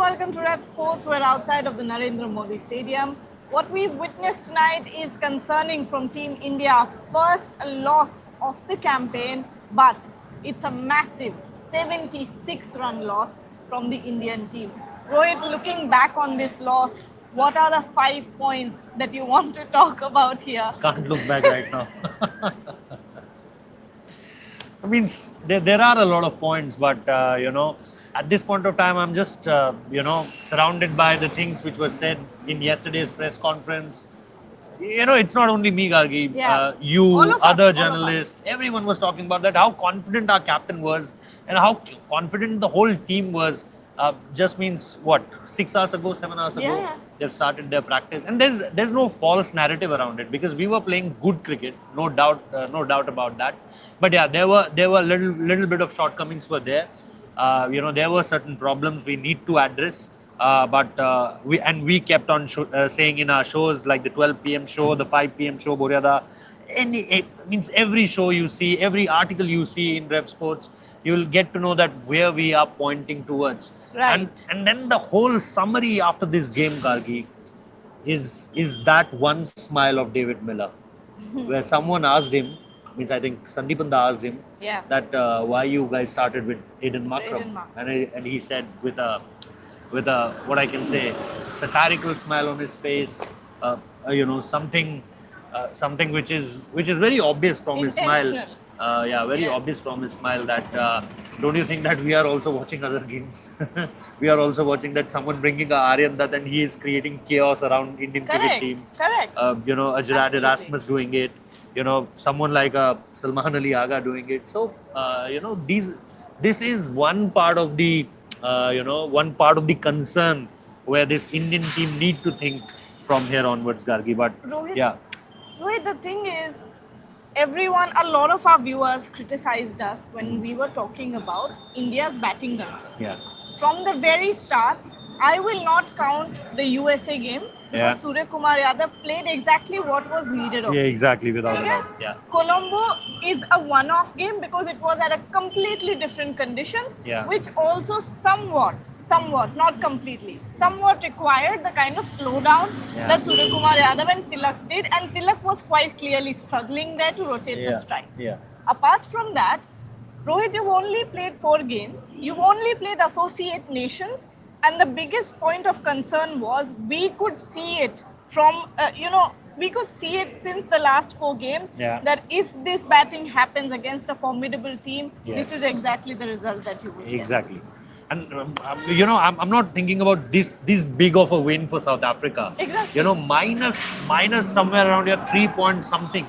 welcome to Revsportz. We're outside of the Narendra Modi Stadium. What we've witnessed tonight is concerning from Team India. First loss of the campaign, but it's a massive 76-run loss from the Indian team. Rohit, looking back on this loss, what are the 5 points that you want to talk about here? Can't look back right now. I mean, there are a lot of points, but at this point of time, I'm just surrounded by the things which were said in yesterday's press conference. It's not only me, Gargi. Yeah. You, All of us, other all of journalists, everyone was talking about that. How confident our captain was, and how confident the whole team was. Just means what? 6 hours ago, 7 hours ago, Yeah. they've started their practice, and there's no false narrative around it because we were playing good cricket, no doubt about that. But yeah, there were little bit of shortcomings were there. There were certain problems we need to address. But we kept on saying in our shows like the 12 p.m. show, the 5 p.m. show, Boryada, means every show you see, every article you see in Revsportz, you will get to know that where we are pointing towards. Right. And then the whole summary after this game, Gargi, is that one smile of David Miller, where someone asked him, means I think Sandipanda asked him that why you guys started with Aiden Makram, and he said with a what I can say satirical smile on his face, something which is very obvious from his smile. Obvious from his smile that don't you think that we are also watching other games? We are also watching that someone bringing a Aryan Dutt and he is creating chaos around Indian cricket team. Correct. Ajrad Erasmus doing it. Someone like Salman Ali Agha doing it. So this is one part of the concern where this Indian team need to think from here onwards, Gargi. But Rohit, the thing is, a lot of our viewers criticized us when we were talking about India's batting concerns. Yeah. From the very start, I will not count the USA game because Surya Kumar Yadav played exactly what was needed of him. Exactly, without a doubt. Yeah. Colombo is a one-off game because it was at a completely different conditions, which also somewhat, not completely, somewhat required the kind of slowdown that Surya Kumar Yadav and Tilak did, and Tilak was quite clearly struggling there to rotate the strike. Yeah. Apart from that, Rohit, you've only played 4 games. You've only played Associate Nations. And the biggest point of concern was we could see it from, we could see it since the last 4 games that if this batting happens against a formidable team, this is exactly the result that you will get. Exactly. And, I'm not thinking about this big of a win for South Africa. Exactly. Minus somewhere around your 3 point something.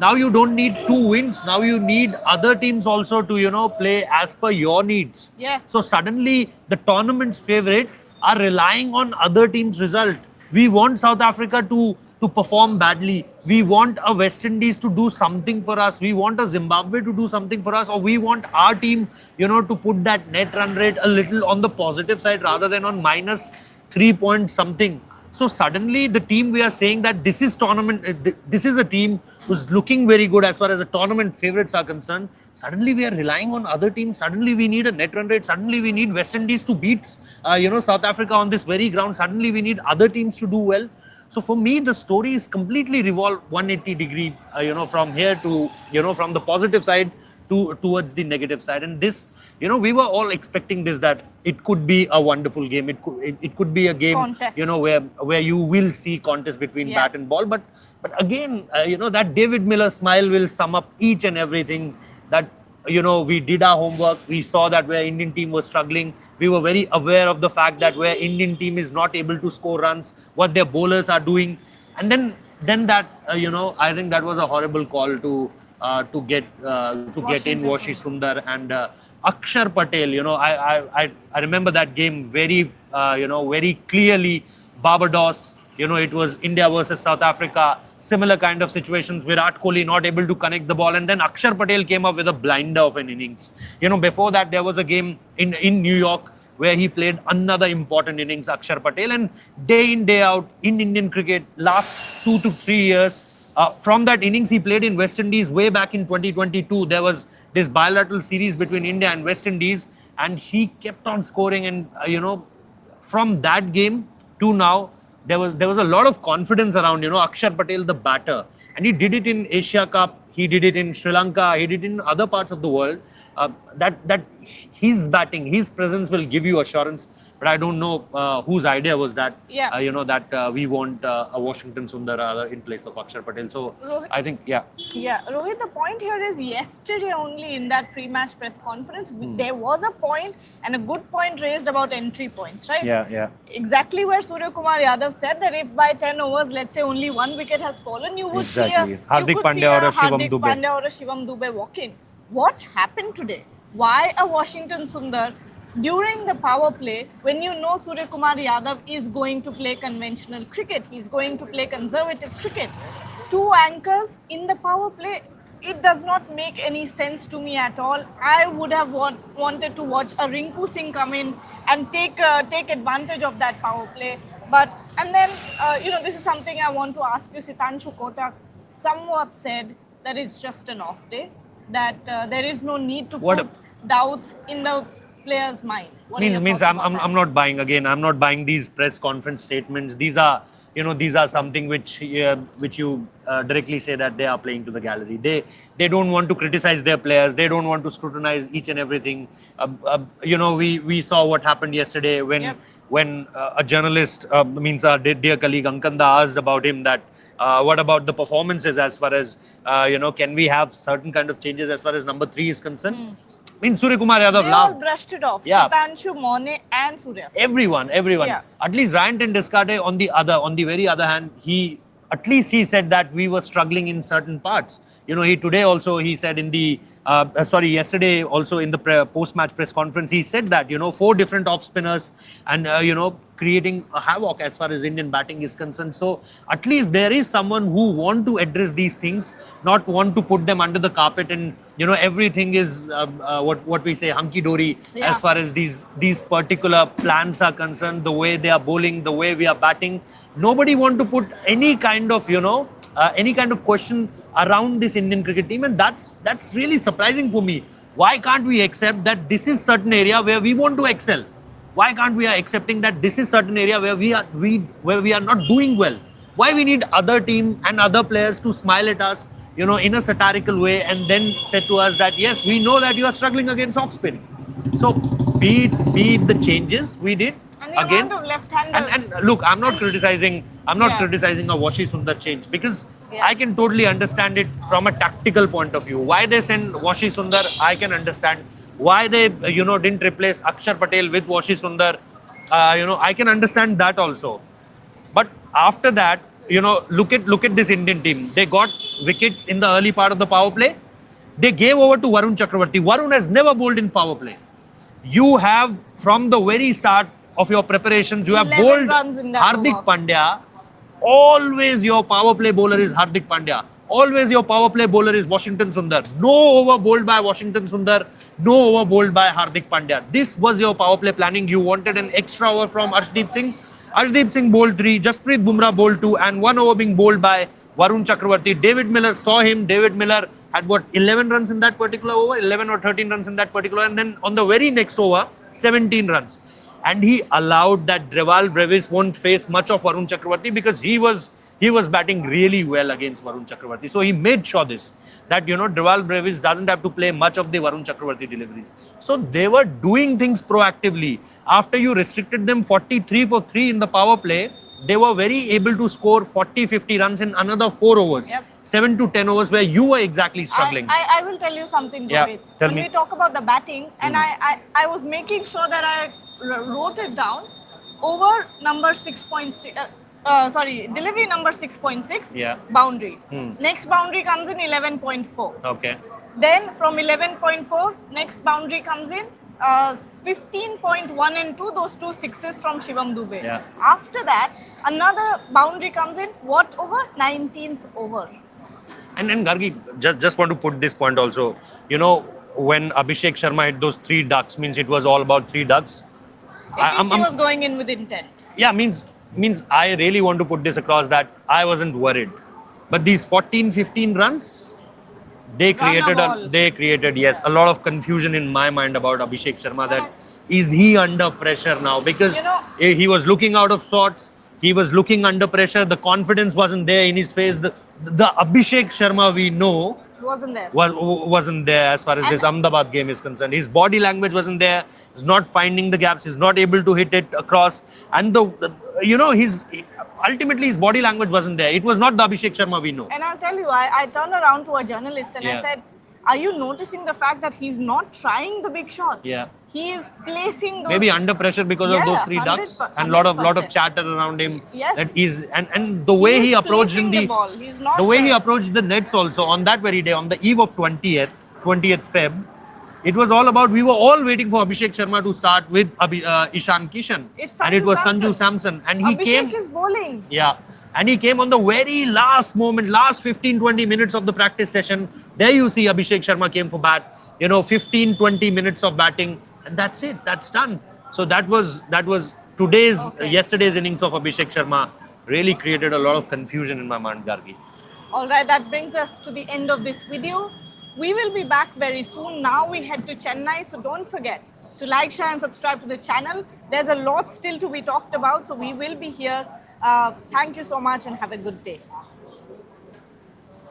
Now you don't need 2 wins. Now you need other teams also to, play as per your needs. Yeah. So suddenly the tournament's favorite are relying on other teams' result. We want South Africa to perform badly. We want a West Indies to do something for us. We want a Zimbabwe to do something for us. Or we want our team, to put that net run rate a little on the positive side rather than on minus 3 point something. So suddenly the team we are saying that this is a team who's looking very good as far as the tournament favorites are concerned. Suddenly we are relying on other teams. Suddenly we need a net run rate. Suddenly we need West Indies to beat, South Africa on this very ground. Suddenly we need other teams to do well. So for me, the story is completely revolved 180 degree, from here to, from the positive side towards the negative side. And this, we were all expecting this, that it could be a wonderful game. It could be a game, contest. Where you will see contest between bat and ball. But again, that David Miller smile will sum up each and everything that, we did our homework. We saw that where Indian team was struggling. We were very aware of the fact that where Indian team is not able to score runs, what their bowlers are doing. And then that, I think that was a horrible call to get in Washi Sundar and Akshar Patel. I remember that game very clearly. Barbados, it was India versus South Africa, similar kind of situations. Virat Kohli not able to connect the ball, and then Akshar Patel came up with a blinder of an innings. Before that there was a game in New York where he played another important innings, Akshar Patel, and day in, day out in Indian cricket, last 2 to 3 years, from that innings he played in West Indies way back in 2022. There was this bilateral series between India and West Indies, and he kept on scoring, and from that game to now, there was a lot of confidence around, Akshar Patel, the batter, and he did it in Asia Cup, he did it in Sri Lanka, he did it in other parts of the world. That his batting, his presence will give you assurance. But I don't know whose idea was that. Yeah. That we want a Washington Sundar in place of Akshar Patel. So Rohit, I think, yeah. Yeah, Rohit, the point here is yesterday only in that pre-match press conference, there was a point and a good point raised about entry points, right? Yeah. Exactly where Surya Kumar Yadav said that if by 10 overs, let's say only one wicket has fallen, you would Exactly. see Hardik Pandya or a Shivam Dube. Pandya or a Shivam Dube walk in. What happened today? Why a Washington Sundar during the power play, when you know Surya Kumar Yadav is going to play conventional cricket, he's going to play conservative cricket, two anchors in the power play, it does not make any sense to me at all. I would have wanted to watch a Rinku Singh come in and take advantage of that power play. And then, this is something I want to ask you. Sitanshu Kotak somewhat said that it's just an off day, that there is no need to put doubts in the player's mind. I'm not buying, again, I'm not buying these press conference statements. These are something which you directly say that they are playing to the gallery. They don't want to criticize their players. They don't want to scrutinize each and everything. We saw what happened yesterday when a journalist, our dear colleague Ankanda, asked about him that what about the performances as far as can we have certain kind of changes as far as number 3 is concerned? Surya Kumar Yadav laughed. They all brushed it off. Yeah. Sitanshu, Mone and Surya. Everyone. Yeah. At least Ryan and Descartes on the very other hand, he said that we were struggling in certain parts. He said yesterday also in the post-match press conference, he said that, 4 different off-spinners and, creating a havoc as far as Indian batting is concerned. So at least there is someone who want to address these things, not want to put them under the carpet and, everything is what we say hunky-dory as far as these particular plans are concerned, the way they are bowling, the way we are batting. Nobody want to put any kind of, question around this Indian cricket team, and that's really surprising for me. Why can't we accept that this is certain area where we want to excel? Why can't we are accepting that this is certain area where we are not doing well? Why we need other team and other players to smile at us, in a satirical way, and then said to us that yes, we know that you are struggling against off spin. So be it the changes we did. And the amount of left-handers. And look, I'm not criticizing a Washi Sundar change, because I can totally understand it from a tactical point of view. Why they send Washi Sundar, I can understand. Why they didn't replace Akshar Patel with Washi Sundar, I can understand that also. But after that, look at this Indian team. They got wickets in the early part of the power play. They gave over to Varun Chakravarti. Varun has never bowled in power play. You have, from the very start of your preparations, you have bowled Hardik Pandya. Always your power play bowler is Hardik Pandya. Always your power play bowler is Washington Sundar. No over bowled by Washington Sundar. No over bowled by Hardik Pandya. This was your power play planning. You wanted an extra over from Arshdeep Singh. Arshdeep Singh bowled 3. Jasprit Bumrah bowled 2. And 1 over being bowled by Varun Chakravarti. David Miller saw him. David Miller had 11 runs in that particular over? 11 or 13 runs in that particular. And then on the very next over, 17 runs. And he allowed that Revsportz Brevis won't face much of Varun Chakravarti, because he was batting really well against Varun Chakravarti. So he made sure that Revsportz Brevis doesn't have to play much of the Varun Chakravarti deliveries. So they were doing things proactively. After you restricted them 43 for 3 in the power play, they were very able to score 40-50 runs in another 4 overs. 7 to 10 overs where you were exactly struggling. I will tell you something, Rohit. When we talk about the batting, and I was making sure that I wrote it down, over number 6.6, delivery number 6.6, boundary. Next boundary comes in 11.4. Okay. Then from 11.4, next boundary comes in 15.1 and 2, those 2 sixes from Shivam Dube. After that, another boundary comes in, what over? 19th over. And Gargi, just want to put this point also. When Abhishek Sharma hit those 3 ducks, means it was all about 3 ducks. At least he was going in with intent. Yeah, means I really want to put this across that I wasn't worried. But these 14-15 runs, they created a lot of confusion in my mind about Abhishek Sharma, that is he under pressure now? Because You know, he was looking out of sorts. He was looking under pressure. The confidence wasn't there in his face. The Abhishek Sharma we know wasn't there. wasn't there as far as And this Ahmedabad game is concerned. His body language wasn't there. He's not finding the gaps. He's not able to hit it across. And his ultimately his body language wasn't there. It was not the Abhishek Sharma we know. And I'll tell you, I turned around to a journalist and I Yeah. said, are you noticing the fact that he's not trying the big shots? Yeah. He is placing those. Maybe under pressure because of Yeah, those three 100%, ducks and lot of 100%. chatter around him. Yes. That is and the way He he is approached in placing the ball. He's not the way he there. approached the nets also on that very day, on the eve of 20th Feb. It was all about, we were all waiting for Abhishek Sharma to start with Ishan Kishan. It's And it Sanju was Samson. Sanju Samson. And he Abhishek came. is bowling. Yeah. And he came on the very last moment, last 15-20 minutes of the practice session. There you see Abhishek Sharma came for bat. 15-20 minutes of batting. And that's it. That's done. So that was yesterday's innings of Abhishek Sharma really created a lot of confusion in my mind, Gargi. All right, that brings us to the end of this video. We will be back very soon. Now we head to Chennai, so don't forget to like, share and subscribe to the channel. There's a lot still to be talked about, so we will be here. Thank you so much and have a good day.